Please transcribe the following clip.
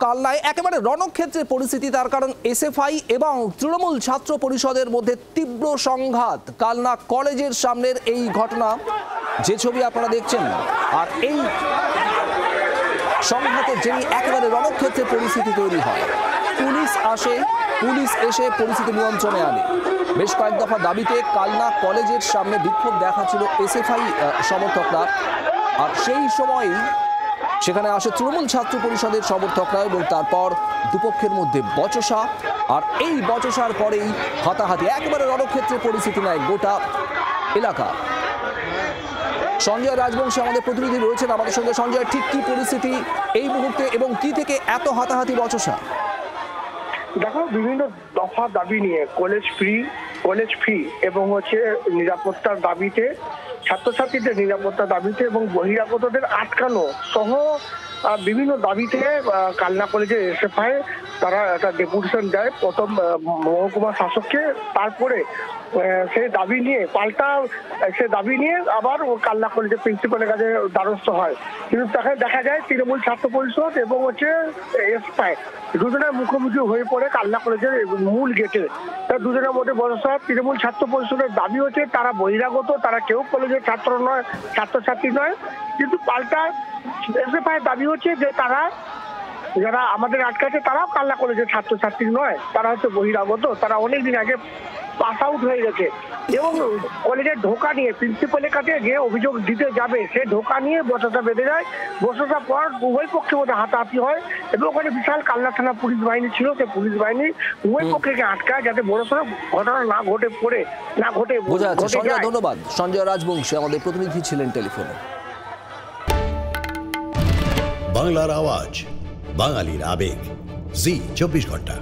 কালনায় একেবারে রণক্ষেত্রের পরিস্থিতি, তার কারণ এসএফআই এবং তৃণমূল ছাত্র পরিষদের মধ্যে তীব্র সংঘাত। কালনা কলেজের সামনের এই ঘটনা, যে ছবি আপনারা দেখছেন, আর এই সংঘাতের জেরে একেবারে রণক্ষেত্রের পরিস্থিতি তৈরি হয়। পুলিশ এসে পরিস্থিতি নিয়ন্ত্রণে আনে। বেশ কয়েক দফা দাবিতে কালনা কলেজের সামনে বিক্ষোভ দেখাচ্ছিল এসএফআই সমর্থকরা, আর সেই সময়ই সেখানে আসে তৃণমূল ছাত্র পরিষদের সমর্থকরা এবং তারপর দুপক্ষের মধ্যে বচসা, আর এই বচসার পরেই হাতাহাতি, একেবারে রণক্ষেত্রের পরিস্থিতি নেয় গোটা এলাকা। সঞ্জয় রাজবংশী আমাদের প্রতিনিধি রয়েছেন আমাদের সঙ্গে। সঞ্জয়, ঠিক কি পরিস্থিতি এই মুহূর্তে এবং কি থেকে এত হাতাহাতি বচসা? দেখো, বিভিন্ন দফা দাবি নিয়ে কলেজ ফি এবং নিরাপত্তার দাবিতে, ছাত্রছাত্রীদের নিরাপত্তার দাবিতে এবং বহিরাগতদের আটকানো সহ বিভিন্ন দাবিতে কালনা কলেজের এসএফআই তারা একটা ডেপুটেশন দেয় প্রথম মহকুমা শাসককে। তারপরে সেই দাবি নিয়ে আবার কালনা কলেজের প্রিন্সিপালের কাছে দ্বারস্থ হয়। কিন্তু দেখা যায় তৃণমূল ছাত্র পরিষদ এবং এসএফআই দুজনের মুখোমুখি হয়ে পড়ে কালনা কলেজের মূল গেটে। দুজনের মধ্যে বচসা। তৃণমূল ছাত্র পরিষদের দাবি হচ্ছে তারা বহিরাগত, তারা কেউ কলেজের ছাত্রছাত্রী নয়। কিন্তু পাল্টা এসএফআই দাবি হচ্ছে যে যারা আমাদের আটকাছে তারাও কালনা কলেজের ছাত্রছাত্রী নয়, তারা হচ্ছে বহিরাগত, তারা অনেকদিন আগে পাস আউট হয়ে গেছে। এবং কলেজের ঢোকা নিয়ে প্রিন্সিপালের কাছে যে অভিযোগ দিতে যাবে, সে ঢোকা নিয়ে বচসা বেঁধে যায়। বচসার পর উভয় পক্ষের মধ্যে হাতাহাতি হয় এবং ওখানে বিশাল কালনা থানা পুলিশ বাহিনী ছিল, সেই পুলিশ বাহিনী উভয় পক্ষকে আটকায় যাতে বড়সড় ঘটনা না ঘটে। ধন্যবাদ। সঞ্জয় রাজবংশী আমাদের প্রতিনিধি ছিলেন টেলিফোনে। বাংলার আওয়াজ, বাঙালির আবেগ, জি 24 ঘন্টা।